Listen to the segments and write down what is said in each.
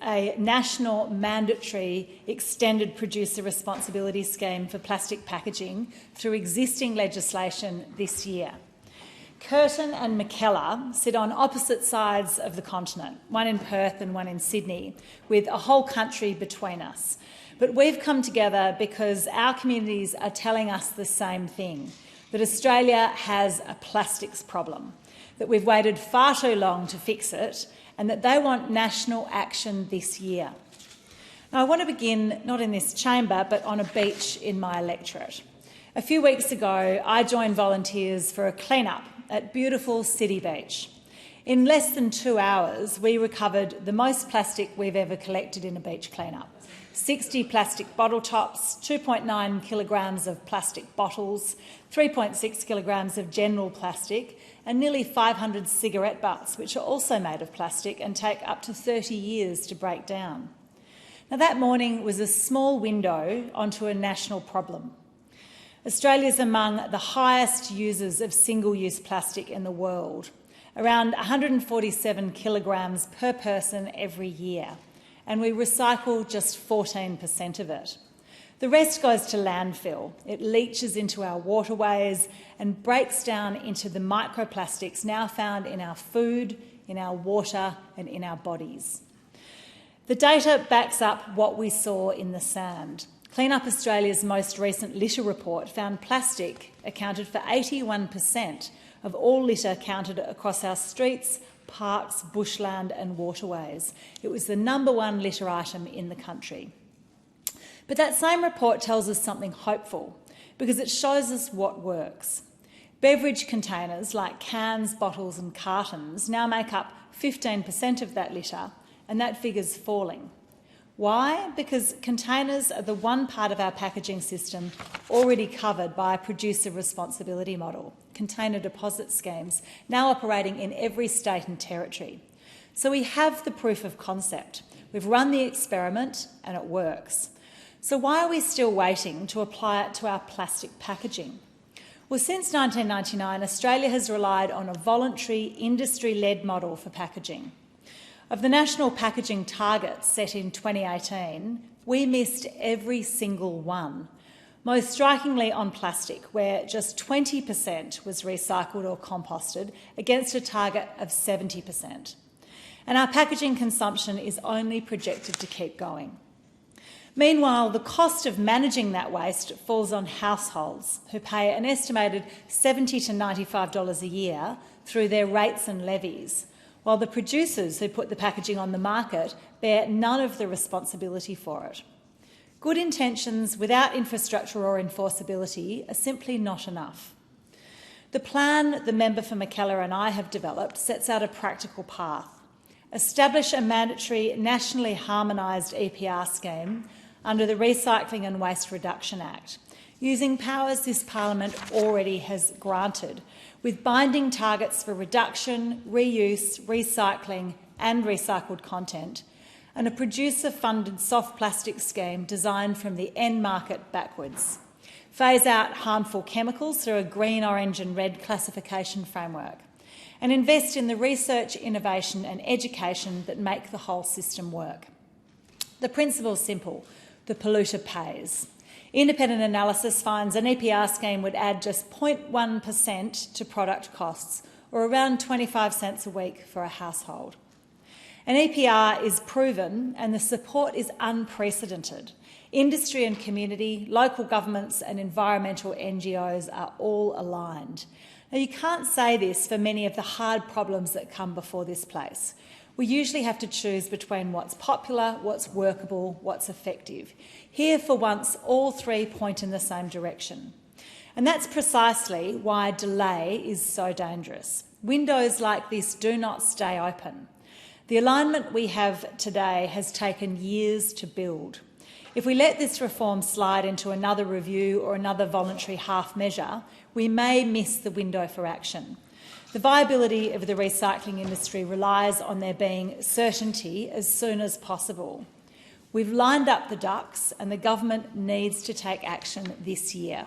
a national mandatory extended producer responsibility scheme for plastic packaging through existing legislation this year. Curtin and McKellar sit on opposite sides of the continent, one in Perth and one in Sydney, with a whole country between us. But we've come together because our communities are telling us the same thing, that Australia has a plastics problem, that we've waited far too long to fix it, and that they want national action this year. Now, I want to begin not in this chamber, but on a beach in my electorate. A few weeks ago, I joined volunteers for a clean-up at beautiful City Beach. In less than 2 hours, we recovered the most plastic we've ever collected in a beach clean-up. 60 plastic bottle tops, 2.9 kilograms of plastic bottles, 3.6 kilograms of general plastic, and nearly 500 cigarette butts, which are also made of plastic and take up to 30 years to break down. Now, that morning was a small window onto a national problem. Australia is among the highest users of single-use plastic in the world, around 147 kilograms per person every year, and we recycle just 14% of it. The rest goes to landfill. It leaches into our waterways and breaks down into the microplastics now found in our food, in our water and in our bodies. The data backs up what we saw in the sand. Clean Up Australia's most recent litter report found plastic accounted for 81% of all litter counted across our streets, parks, bushland and waterways. It was the #1 litter item in the country. But that same report tells us something hopeful, because it shows us what works. Beverage containers like cans, bottles and cartons now make up 15% of that litter, and that figure's falling. Why? Because containers are the one part of our packaging system already covered by a producer responsibility model, container deposit schemes, now operating in every state and territory. So we have the proof of concept. We've run the experiment and it works. So why are we still waiting to apply it to our plastic packaging? Well, since 1999, Australia has relied on a voluntary, industry-led model for packaging. Of the national packaging targets set in 2018, we missed every single one, most strikingly on plastic, where just 20% was recycled or composted against a target of 70%. And our packaging consumption is only projected to keep going. Meanwhile, the cost of managing that waste falls on households, who pay an estimated $70 to $95 a year through their rates and levies, while the producers who put the packaging on the market bear none of the responsibility for it. Good intentions without infrastructure or enforceability are simply not enough. The plan the member for McKellar and I have developed sets out a practical path. Establish a mandatory nationally harmonised EPR scheme under the Recycling and Waste Reduction Act, using powers this Parliament already has granted, with binding targets for reduction, reuse, recycling and recycled content, and a producer-funded soft plastic scheme designed from the end market backwards. Phase out harmful chemicals through a green, orange and red classification framework, and invest in the research, innovation and education that make the whole system work. The principle is simple: the polluter pays. Independent analysis finds an EPR scheme would add just 0.1% to product costs, or around 25 cents a week for a household. An EPR is proven and the support is unprecedented. Industry and community, local governments and environmental NGOs are all aligned. Now, you can't say this for many of the hard problems that come before this place. We usually have to choose between what's popular, what's workable, what's effective. Here, for once, all three point in the same direction. And that's precisely why delay is so dangerous. Windows like this do not stay open. The alignment we have today has taken years to build. If we let this reform slide into another review or another voluntary half measure, we may miss the window for action. The viability of the recycling industry relies on there being certainty as soon as possible. We've lined up the ducks and the government needs to take action this year.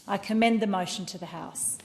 I commend the motion to the House.